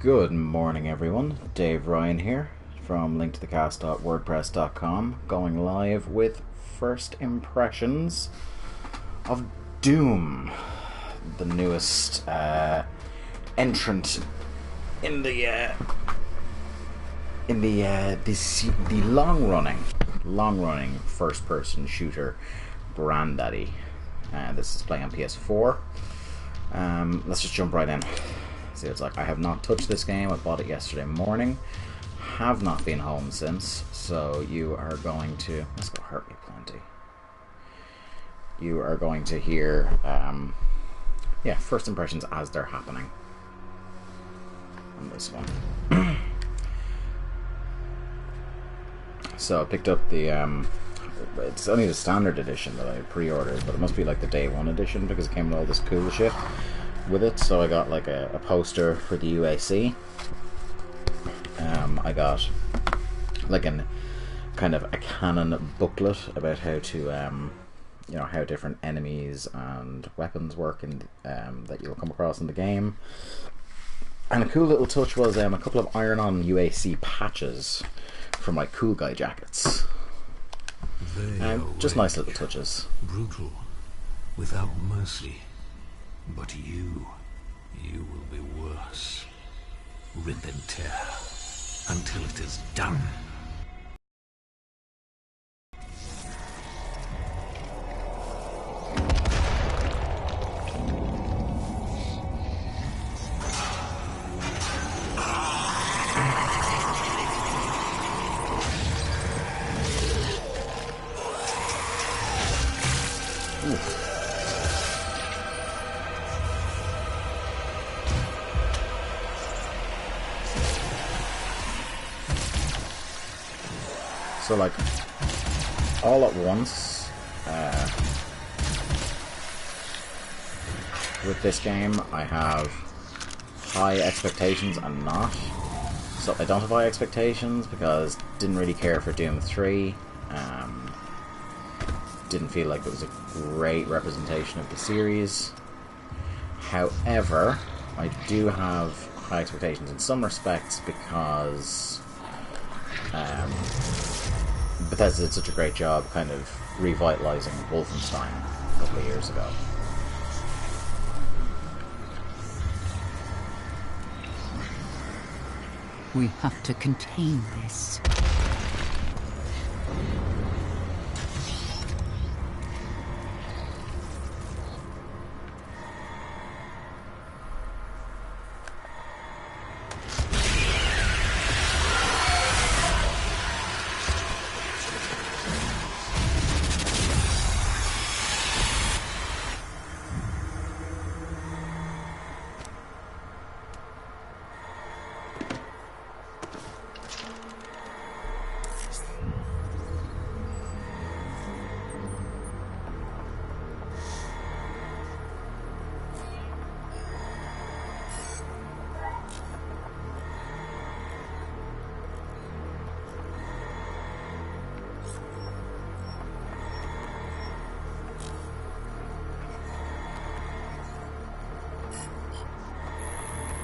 Good morning, everyone. Dave Ryan here from linktothecast.wordpress.com, going live with first impressions of Doom, the newest entrant in the long-running first-person shooter granddaddy. This is playing on PS4. Let's just jump right in. See what it's like. I have not touched this game. I bought it yesterday morning. Have not been home since. So you are going to... Let's go hurt me plenty. You are going to hear... first impressions as they're happening. On this one. So I picked up the... it's only the standard edition that I pre-ordered, but it must be like the day one edition because it came with all this cool shit with it. So I got like a poster for the UAC. I got like a canon booklet about how to how different enemies and weapons work in that you'll come across in the game. And a cool little touch was a couple of iron-on UAC patches from like cool guy jackets. Just nice little touches. Brutal, without mercy. But you will be worse. Rip and tear until it is done. So like all at once with this game I have high expectations and not. So I don't have high expectations because didn't really care for Doom 3. Didn't feel like it was a great representation of the series. However, I do have high expectations in some respects because Bethesda did such a great job kind of revitalizing Wolfenstein a couple of years ago. We have to contain this.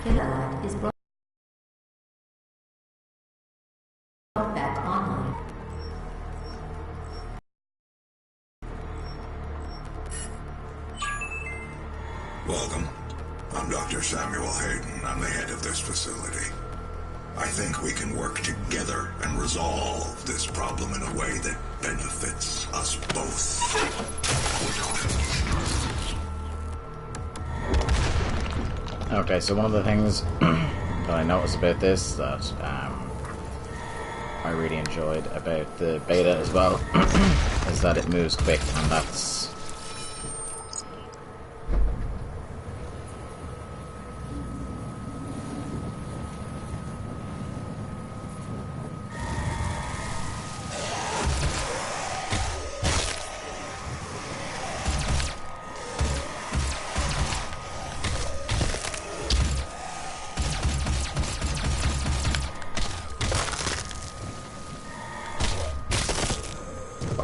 Killer is brought back online. Welcome. I'm Dr. Samuel Hayden. I'm the head of this facility. I think we can work together and resolve this problem in a way that benefits us both. Okay, so one of the things that I noticed about this that I really enjoyed about the beta as well is that it moves quick, and that's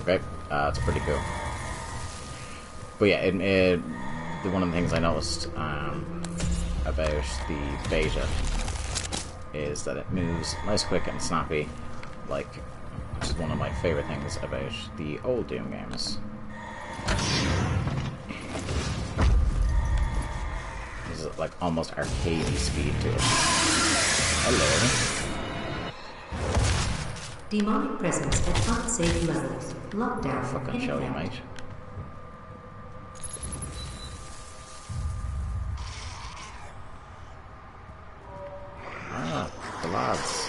okay. That's pretty cool. But yeah, one of the things I noticed about the beta is that it moves nice, quick, and snappy, like, which is one of my favourite things about the old Doom games. There's like almost arcadey speed to it. Hello. Demonic presence at unsafe levels. Lockdown. Fucking show you, mate. Ah, the lads.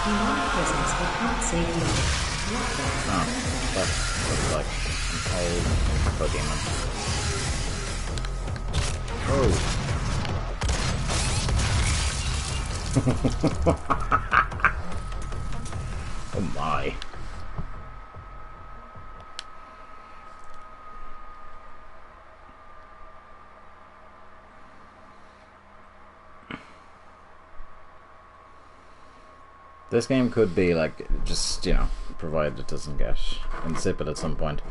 Demonic presence at unsafe levels. Lockdown. Oh, that looks like an old Pokemon. Oh. Oh my. This game could be like, just, you know, provided it doesn't get insipid at some point,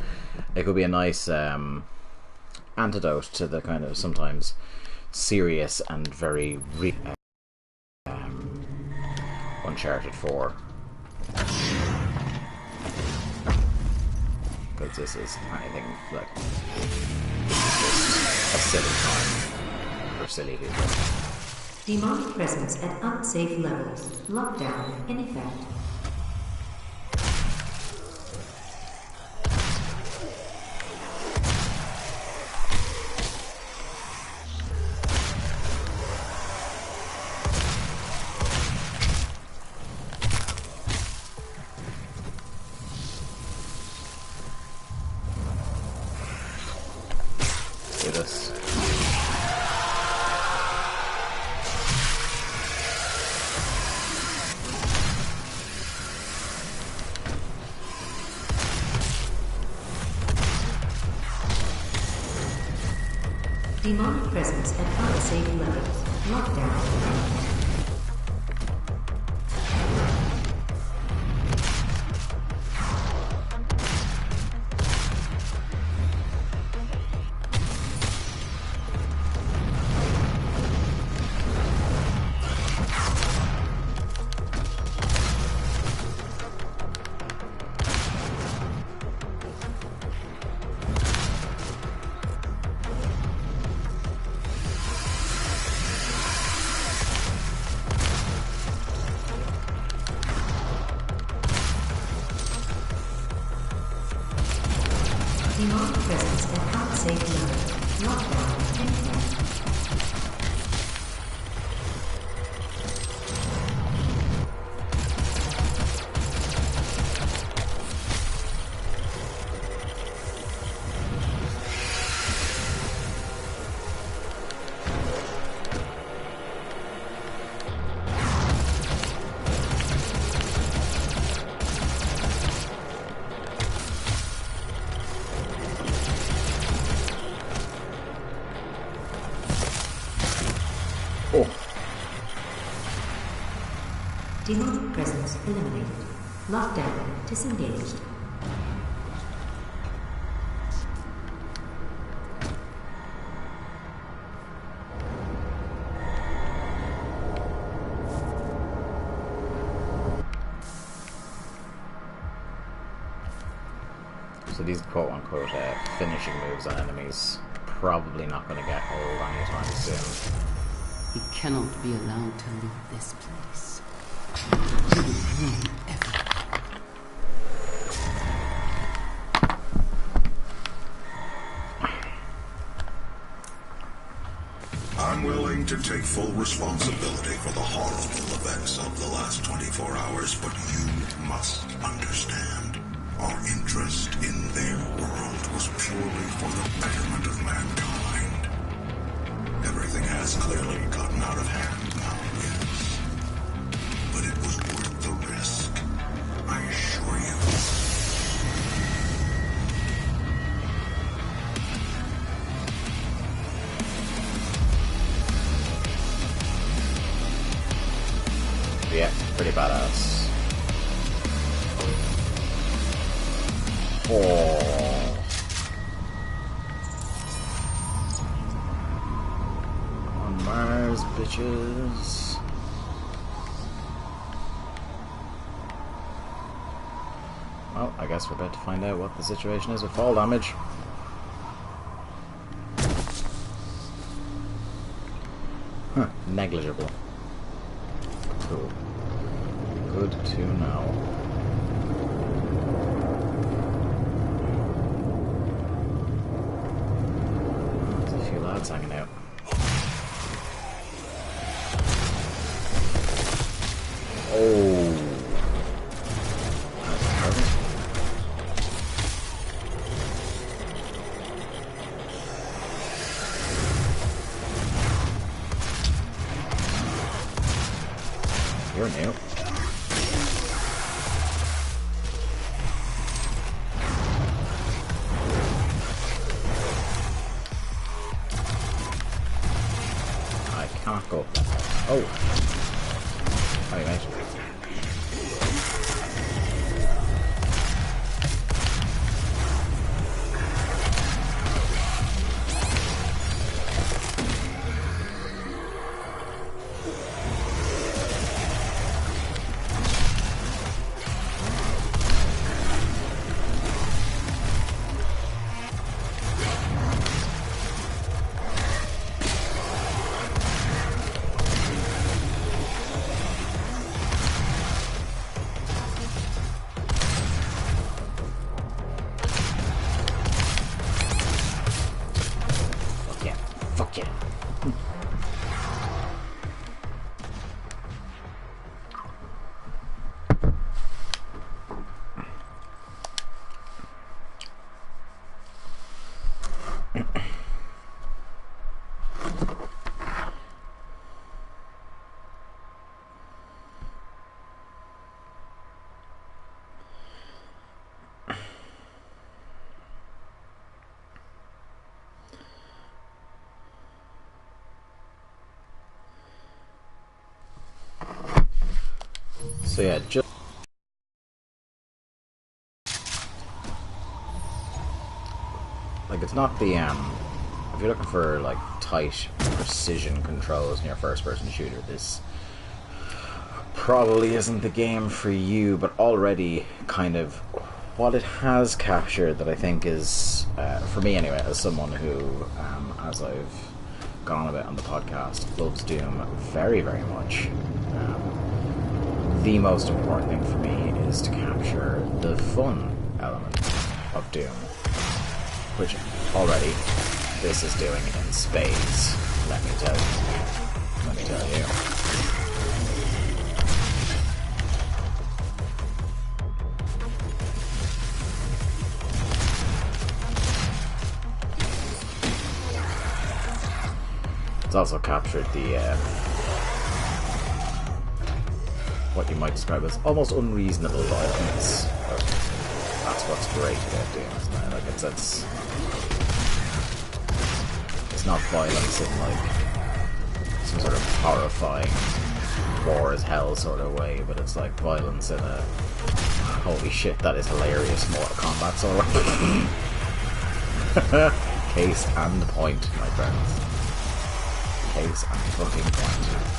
it could be a nice antidote to the kind of sometimes serious and very Uncharted 4. Because this is anything like, this is just a silly time for silly people. Demonic presence at unsafe levels. Lockdown in effect. Do this. Demonic presence at unsafe levels. Lockdown. Demonic presence at unsafe levels. Lockdown in effect. Oh. Demonic presence eliminated. Lockdown disengaged. So these quote-unquote finishing moves on enemies probably not going to get old anytime soon. We cannot be allowed to leave this place. We will ruin everything. I'm willing to take full responsibility for the horrible events of the last 24 hours, but you must understand. Our interest in their world was purely for the betterment of mankind. Everything has clearly gotten out of hand now, yes. But it was worth the risk. Yeah, pretty badass. Oh. On Mars, bitches. Well, I guess we're about to find out what the situation is with fall damage. Huh, negligible. Cool. Good to know. There's a few lads hanging out. Oh. That's perfect. You're new. I can't go. Oh. Hi, mate. Fuck yeah. So yeah, just like it's not the if you're looking for like tight precision controls in your first person shooter, this probably isn't the game for you, but already kind of what it has captured that I think is for me anyway, as someone who as I've gone about on the podcast loves Doom very, very much. The most important thing for me is to capture the fun element of Doom, which already this is doing in spades, let me tell you. Let me tell you. It's also captured the what you might describe as almost unreasonable violence. That's what's great about Doom, isn't it? Like it's not violence in like some sort of horrifying war as hell sort of way, but it's like violence in a holy shit, that is hilarious Mortal Kombat sort of. Case and point, my friends. Case and fucking point.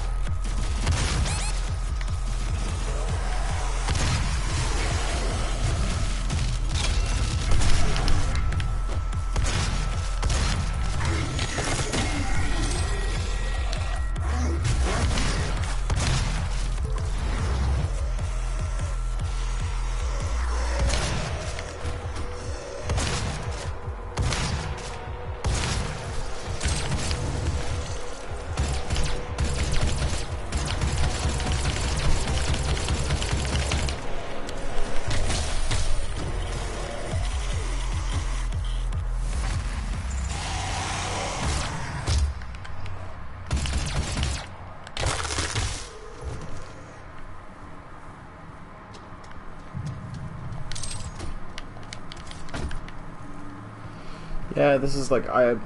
Yeah, this is like I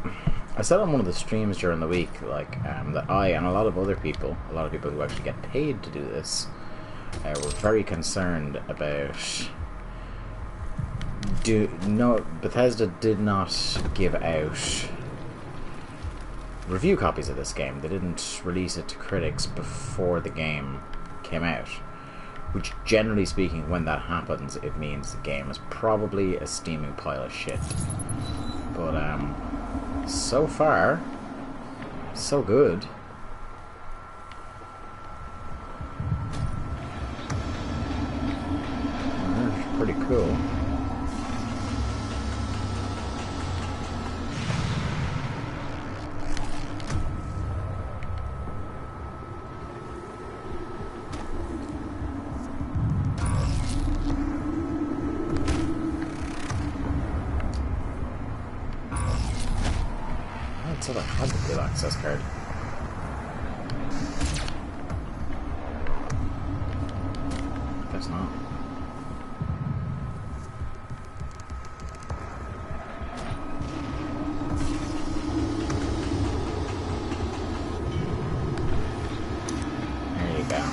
said on one of the streams during the week, like and that I and a lot of other people, a lot of people who actually get paid to do this, were very concerned about. Bethesda did not give out review copies of this game. They didn't release it to critics before the game came out, which, generally speaking, when that happens, it means the game is probably a steaming pile of shit. But so far, so good. That's pretty cool. So I had the full access card. Guess not. There you go.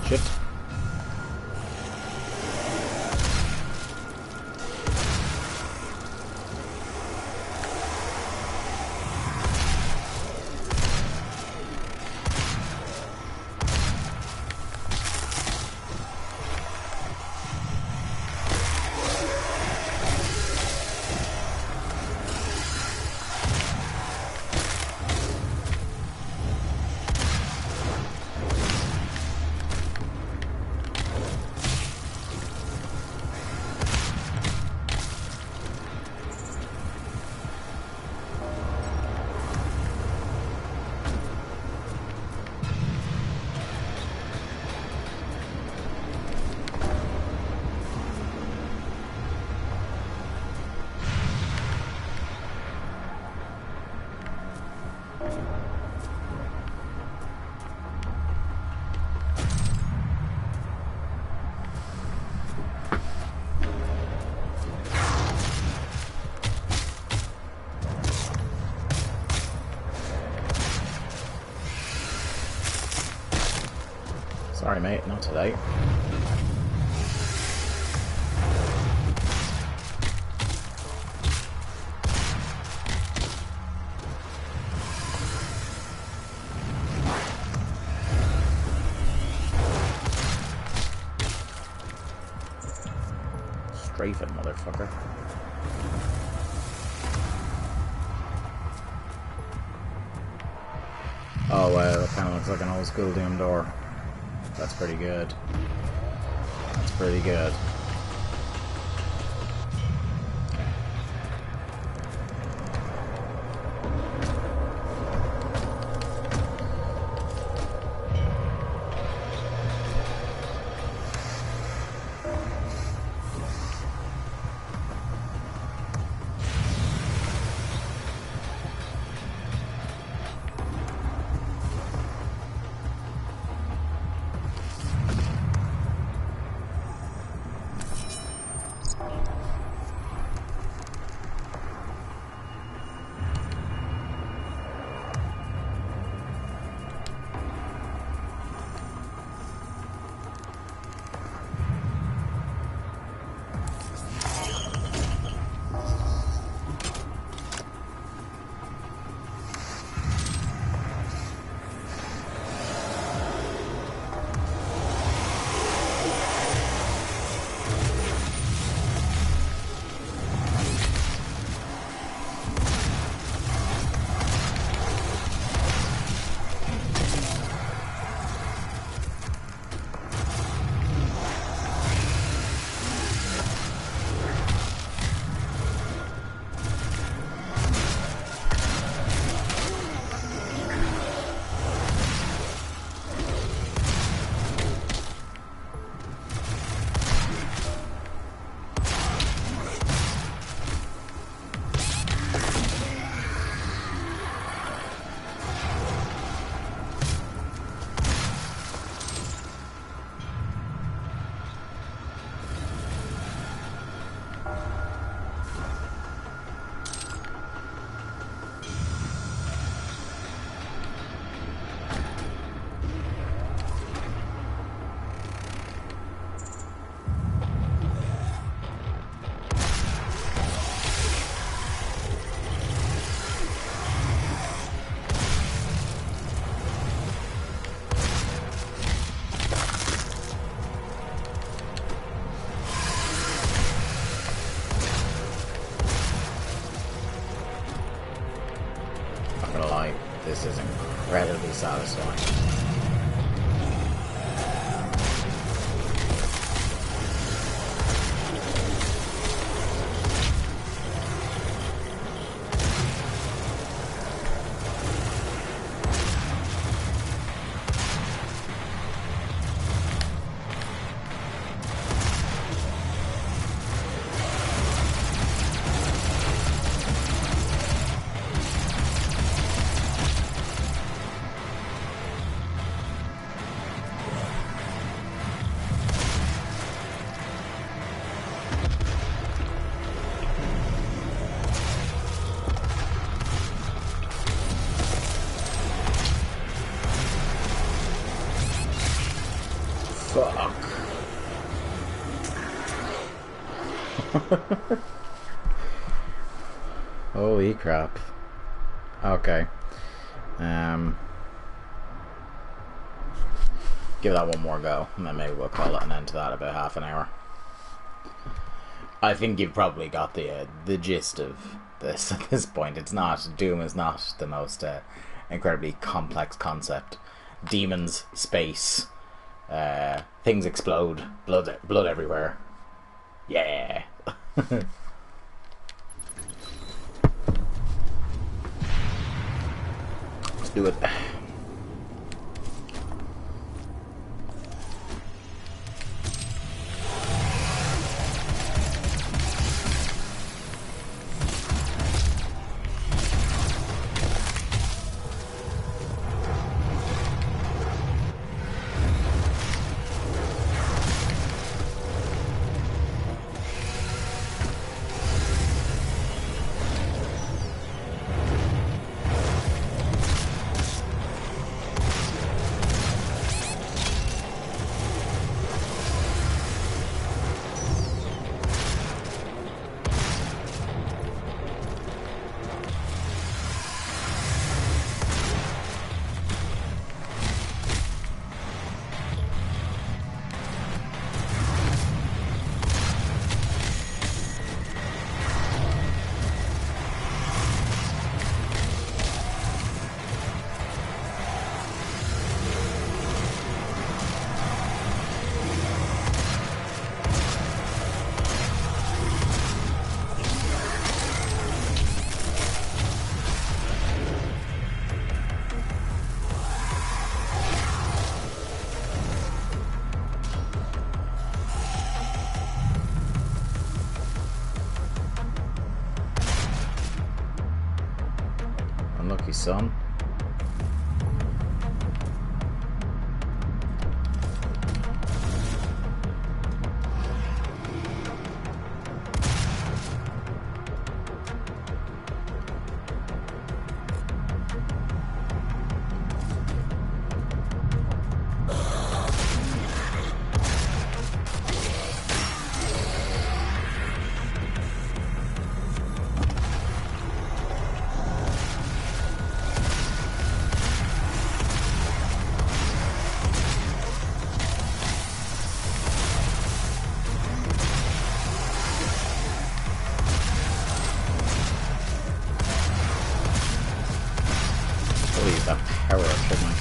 Shit. Sorry, mate, not today. Strafing, motherfucker. Oh, that kind of looks like an old school Doom door. That's pretty good. That's pretty good. incredibly satisfying. Fuck. Holy crap. Okay. Give that one more go, and then maybe we'll call it an end to that about half an hour. I think you've probably got the gist of this at this point. It's not, Doom is not the most incredibly complex concept. Demons, space, things explode, blood everywhere. Yeah. Let's do it. Unlucky son. Use that power up, shouldn't I?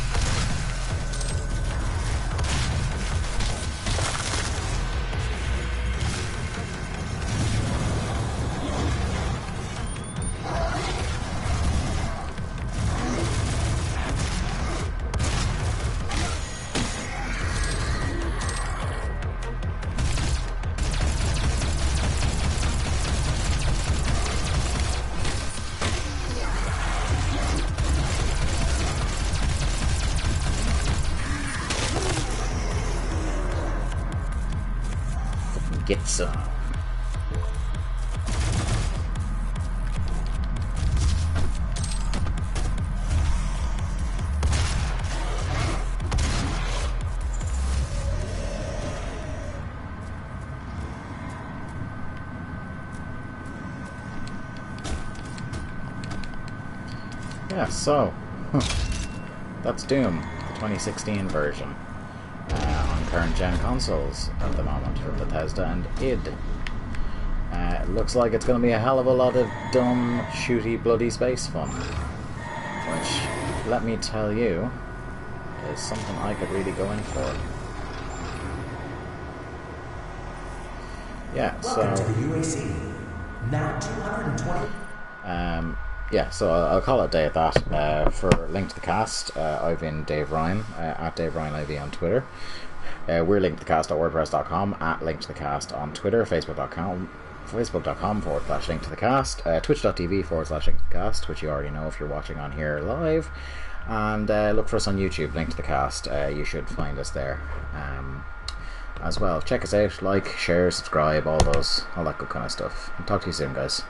Get some. Yeah, so that's Doom, the 2016 version. On current gen consoles at the moment from Bethesda and id. It looks like it's going to be a hell of a lot of dumb, shooty, bloody space fun, which let me tell you, is something I could really go in for. Yeah, Welcome to the UAC. Now 220. Yeah, so I'll call it a day at that. For Link to the Cast, I've been Dave Ryan, at Dave Ryan IV on Twitter. We're linktothecast.wordpress.com, at linktothecast on Twitter, facebook.com/linktothecast, twitch.tv/linktothecast, which you already know if you're watching on here live, and look for us on YouTube, Link to the Cast. You should find us there as well. Check us out, like, share, subscribe, all that good kind of stuff. And talk to you soon, guys.